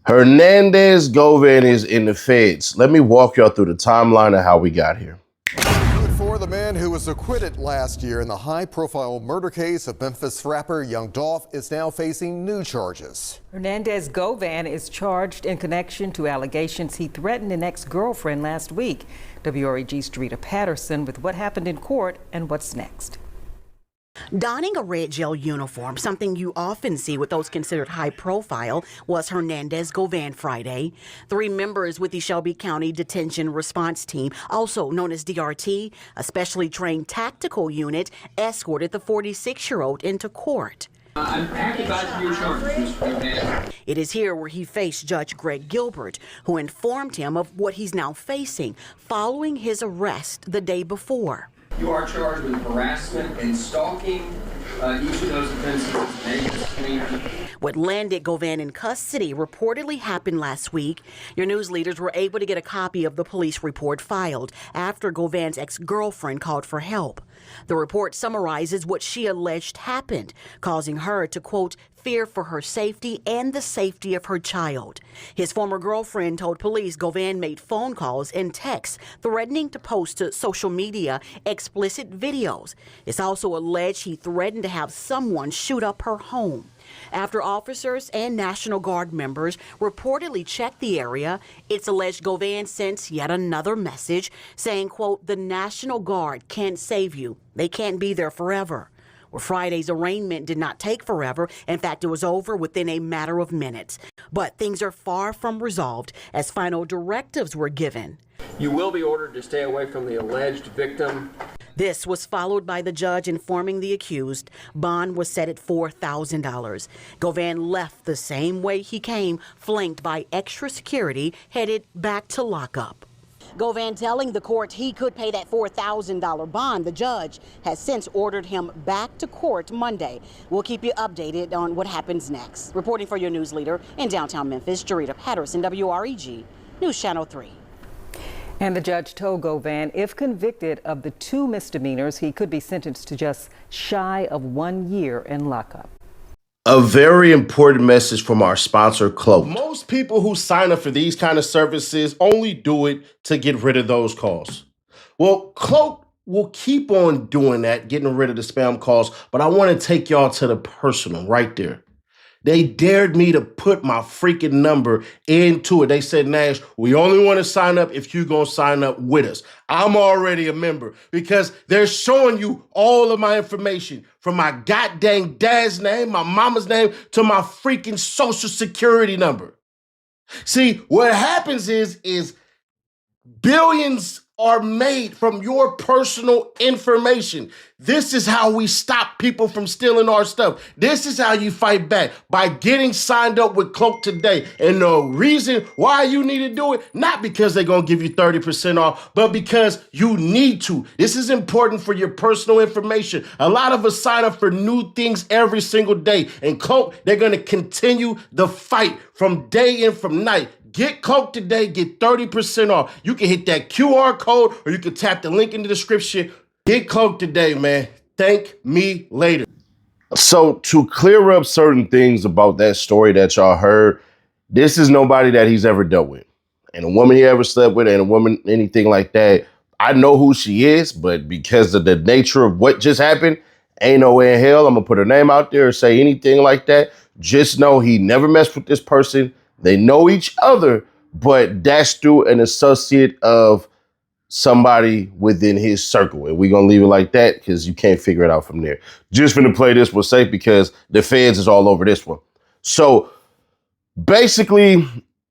Hernandez Govan is in the feds. Let me walk y'all through the timeline of how we got here. For the man who was acquitted last year in the high-profile murder case of Memphis rapper Young Dolph is now facing new charges. Hernandez Govan is charged in connection to allegations he threatened an ex-girlfriend last week. WREG's Drita Patterson with what happened in court and what's next. Donning a red gel uniform, something you often see with those considered high profile, was Hernandez Govan Friday. 3 members with the Shelby County Detention Response Team, also known as DRT, a specially trained tactical unit, escorted the 46-year-old into court. I'm happy about your charges, Mr. Govan. It is here where he faced Judge Greg Gilbert, who informed him of what he's now facing following his arrest the day before. You are charged with harassment and stalking. Each of those offenses is misdemeanor. What landed Govan in custody reportedly happened last week. Your news leaders were able to get a copy of the police report filed after Govan's ex-girlfriend called for help. The report summarizes what she alleged happened, causing her to, quote, fear for her safety and the safety of her child. His former girlfriend told police Govan made phone calls and texts threatening to post to social media explicit videos. It's also alleged he threatened to have someone shoot up her home. After officers and National Guard members reportedly checked the area, it's alleged Govan sent yet another message saying, quote, the National Guard can't save you. They can't be there forever. Well, Friday's arraignment did not take forever. In fact, it was over within a matter of minutes. But things are far from resolved as final directives were given. You will be ordered to stay away from the alleged victim. This was followed by the judge informing the accused bond was set at $4,000. Govan left the same way he came, flanked by extra security, headed back to lockup. Govan telling the court he could pay that $4,000 bond. The judge has since ordered him back to court Monday. We'll keep you updated on what happens next. Reporting for your news leader in downtown Memphis, Drita Patterson, WREG, News Channel 3. And the judge told Govan if convicted of the 2 misdemeanors, he could be sentenced to just shy of 1 year in lockup. A very important message from our sponsor, Cloak. Most people who sign up for these kind of services only do it to get rid of those calls. Well, Cloak will keep on doing that, getting rid of the spam calls, but I want to take y'all to the personal right there. They dared me to put my freaking number into it. They said, Nash, we only want to sign up if you're going to sign up with us. I'm already a member because they're showing you all of my information from my goddamn dad's name, my mama's name, to my freaking social security number. See, what happens is billions are made from your personal information. This is how we stop people from stealing our stuff. This is how you fight back, by getting signed up with Cloak today. And the reason why you need to do it, not because they're going to give you 30% off, but because you need to. This is important for your personal information. A lot of us sign up for new things every single day. And Cloak, they're going to continue the fight from day in, from night. Get Cloak today, get 30% off. You can hit that QR code or you can tap the link in the description. Get Cloak today, man. Thank me later. So to clear up certain things about that story that y'all heard, this is nobody that he's ever dealt with. And a woman he ever slept with, and a woman, anything like that. I know who she is, but because of the nature of what just happened, ain't no way in hell I'm going to put her name out there or say anything like that. Just know he never messed with this person. They know each other, but that's through an associate of somebody within his circle. And we're going to leave it like that because you can't figure it out from there. Just going to play this one safe because the feds is all over this one. So basically,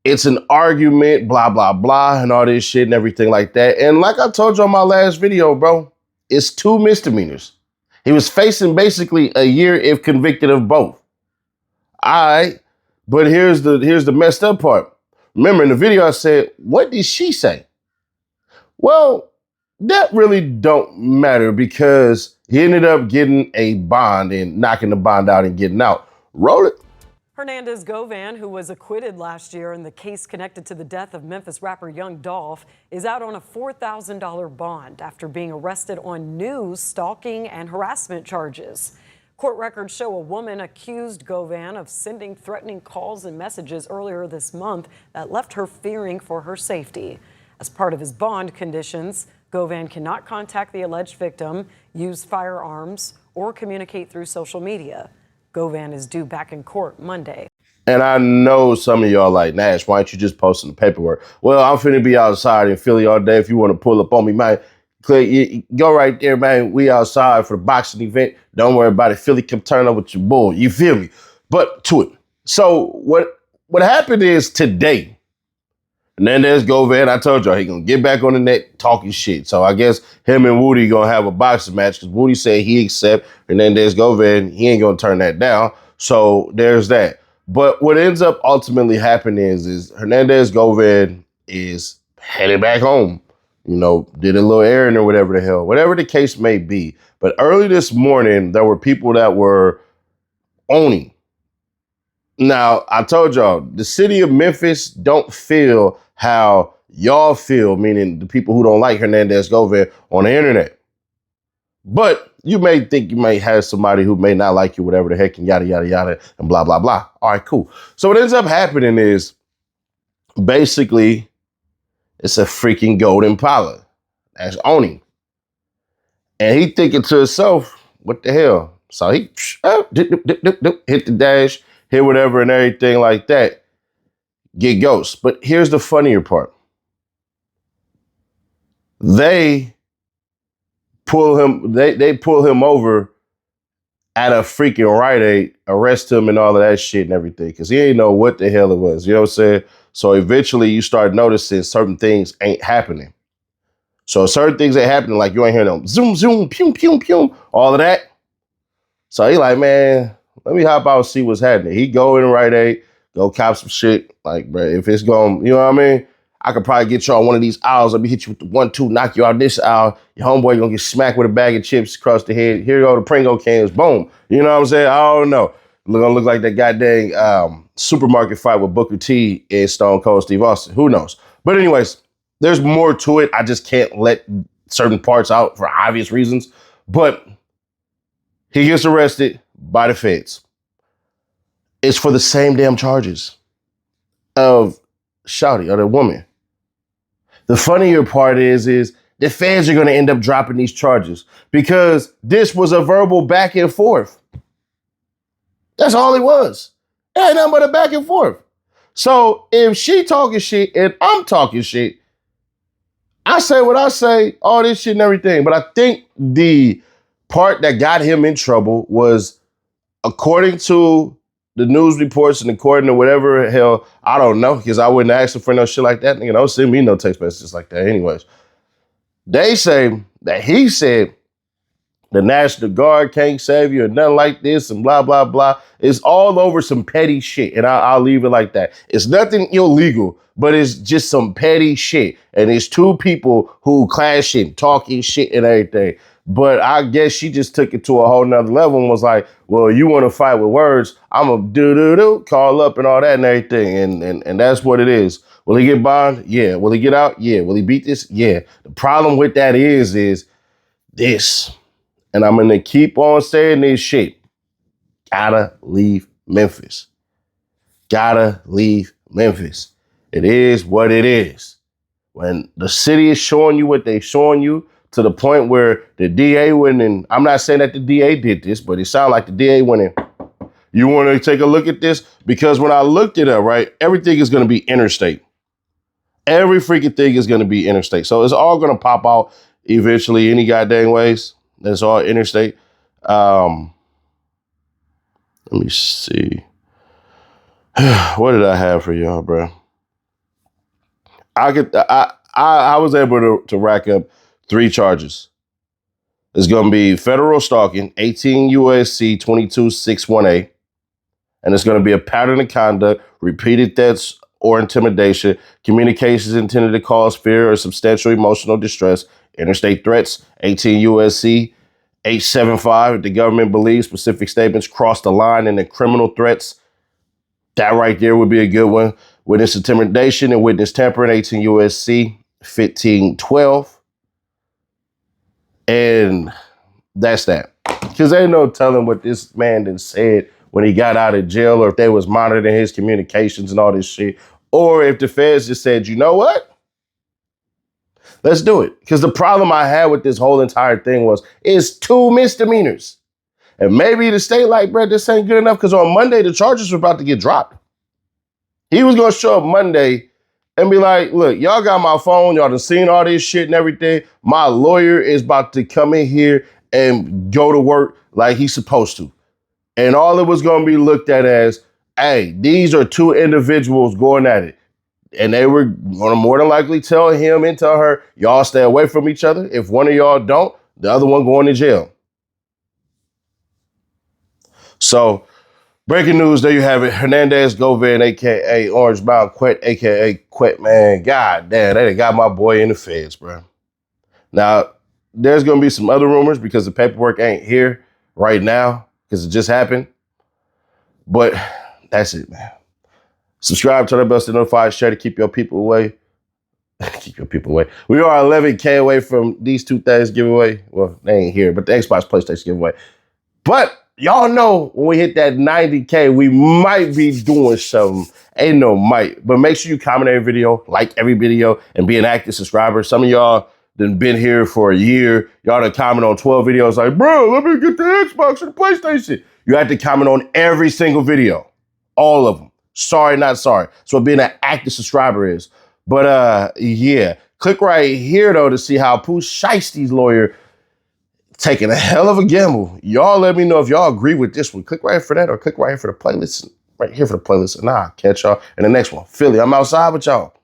it's an argument, blah, blah, blah, and all this shit and everything like that. And like I told you on my last video, bro, it's 2 misdemeanors. He was facing basically a year if convicted of both. All right. But here's the messed up part. Remember in the video I said, what did she say? Well, that really don't matter because he ended up getting a bond and knocking the bond out and getting out. Roll it. Hernandez Govan, who was acquitted last year in the case connected to the death of Memphis rapper Young Dolph, is out on a $4,000 bond after being arrested on new stalking and harassment charges. Court records show a woman accused Govan of sending threatening calls and messages earlier this month that left her fearing for her safety. As part of his bond conditions, Govan cannot contact the alleged victim, use firearms, or communicate through social media. Govan is due back in court Monday. And I know some of y'all like, Nash, why don't you just post in the paperwork? Well, I'm finna be outside in Philly all day. If you want to pull up on me, man, go right there, man. We outside for the boxing event. Don't worry about it. Philly, come turn up with your bull. You feel me? But to it. So what happened is today, Hernandez Govan, I told y'all, he gonna get back on the net talking shit. So I guess him and Woody gonna have a boxing match because Woody said he accept Hernandez Govan. He ain't gonna turn that down. So there's that. But what ends up ultimately happening is Hernandez Govan is headed back home. You know, did a little errand or whatever the hell, whatever the case may be. But early this morning, there were people that were owning. Now, I told y'all, the city of Memphis don't feel how y'all feel, meaning the people who don't like Hernandez Govan on the internet. But you may think you may have somebody who may not like you, whatever the heck, and yada, yada, yada, and blah, blah, blah. All right, cool. So what ends up happening is basically it's a freaking golden Impala that's owning. And he thinking to himself, what the hell? So he hit the dash, hit whatever and everything like that. Get ghost. But here's the funnier part. They pull him over at a freaking Rite Aid, arrest him and all of that shit and everything, because he ain't know what the hell it was. You know what I'm saying? So eventually you start noticing certain things ain't happening. So certain things ain't happening, like you ain't hearing them zoom, zoom, pew, pew, pew, all of that. So he like, man, let me hop out and see what's happening. He go in Rite Aid, go cop some shit. Like, bro, if it's going, you know what I mean? I could probably get you on one of these aisles. Let me hit you with the 1-2, knock you out this aisle. Your homeboy gonna get smacked with a bag of chips across the head. Here you go, the Pringle cans, boom. You know what I'm saying? I don't know. Gonna look like that goddamn supermarket fight with Booker T and Stone Cold Steve Austin. Who knows? But anyways, there's more to it. I just can't let certain parts out for obvious reasons. But he gets arrested by the feds. It's for the same damn charges of Shawty, or the woman. The funnier part is the feds are going to end up dropping these charges because this was a verbal back and forth. That's all it was. It ain't nothing but a back and forth. So if she talking shit and I'm talking shit, I say what I say, all this shit and everything. But I think the part that got him in trouble was, according to the news reports and according to whatever hell, I don't know, because I wouldn't ask him for no shit like that. Nigga, don't send me no text messages like that anyways. They say that he said the National Guard can't save you or nothing like this and blah, blah, blah. It's all over some petty shit, and I'll leave it like that. It's nothing illegal, but it's just some petty shit. And it's two people who clashing, talking shit and everything. But I guess she just took it to a whole nother level and was like, well, you want to fight with words, I'm a do-do-do, call up and all that and everything. And that's what it is. Will he get bond? Yeah. Will he get out? Yeah. Will he beat this? Yeah. The problem with that is this. And I'm going to keep on saying this shit. Gotta leave Memphis. Gotta leave Memphis. It is what it is. When the city is showing you what they're showing you, to the point where the DA went in, I'm not saying that the DA did this, but it sounded like the DA went in. You want to take a look at this? Because when I looked it up, right, everything is going to be interstate. Every freaking thing is going to be interstate. So it's all going to pop out eventually any goddamn ways. It's all interstate. Let me see. What did I have for y'all, bro? I was able to rack up 3 charges. It's going to be federal stalking, 18 U.S.C. 2261A. And it's going to be a pattern of conduct, repeated threats or intimidation, communications intended to cause fear or substantial emotional distress, interstate threats, 18 U.S.C. 875. If the government believes specific statements cross the line into criminal threats, that right there would be a good one. Witness intimidation and witness tampering, 18 U.S.C. 1512. And that's that. Because ain't no telling what this man done said when he got out of jail, or if they was monitoring his communications and all this shit, or if the feds just said, you know what? Let's do it. Because the problem I had with this whole entire thing was it's 2 misdemeanors. And maybe the state like, bro, this ain't good enough, because on Monday, the charges were about to get dropped. He was going to show up Monday and be like, look, y'all got my phone. Y'all done seen all this shit and everything. My lawyer is about to come in here and go to work like he's supposed to. And all it was going to be looked at as, hey, these are 2 individuals going at it. And they were going to more than likely tell him and tell her, y'all stay away from each other. If one of y'all don't, the other one going to jail. So, breaking news, there you have it. Hernandez Govan, a.k.a. Orange Bound Quet, a.k.a. Quet, man. God damn, they done got my boy in the feds, bro. Now, there's going to be some other rumors because the paperwork ain't here right now because it just happened. But that's it, man. Subscribe, turn the bell to notify, share to keep your people away. Keep your people away. We are 11K away from these 2 things giveaway. Well, they ain't here, but the Xbox PlayStation giveaway. But y'all know when we hit that 90K, we might be doing something. Ain't no might. But make sure you comment every video, like every video, and be an active subscriber. Some of y'all done been here for a year. Y'all done comment on 12 videos like, bro, let me get the Xbox and the PlayStation. You have to comment on every single video. All of them. Sorry, not sorry. That's what being an active subscriber is. But yeah, click right here though to see how Pooh Shiesty's lawyer taking a hell of a gamble. Y'all let me know if y'all agree with this one. Click right here for that, or click right here for the playlist. Right here for the playlist. And I'll catch y'all in the next one. Philly, I'm outside with y'all.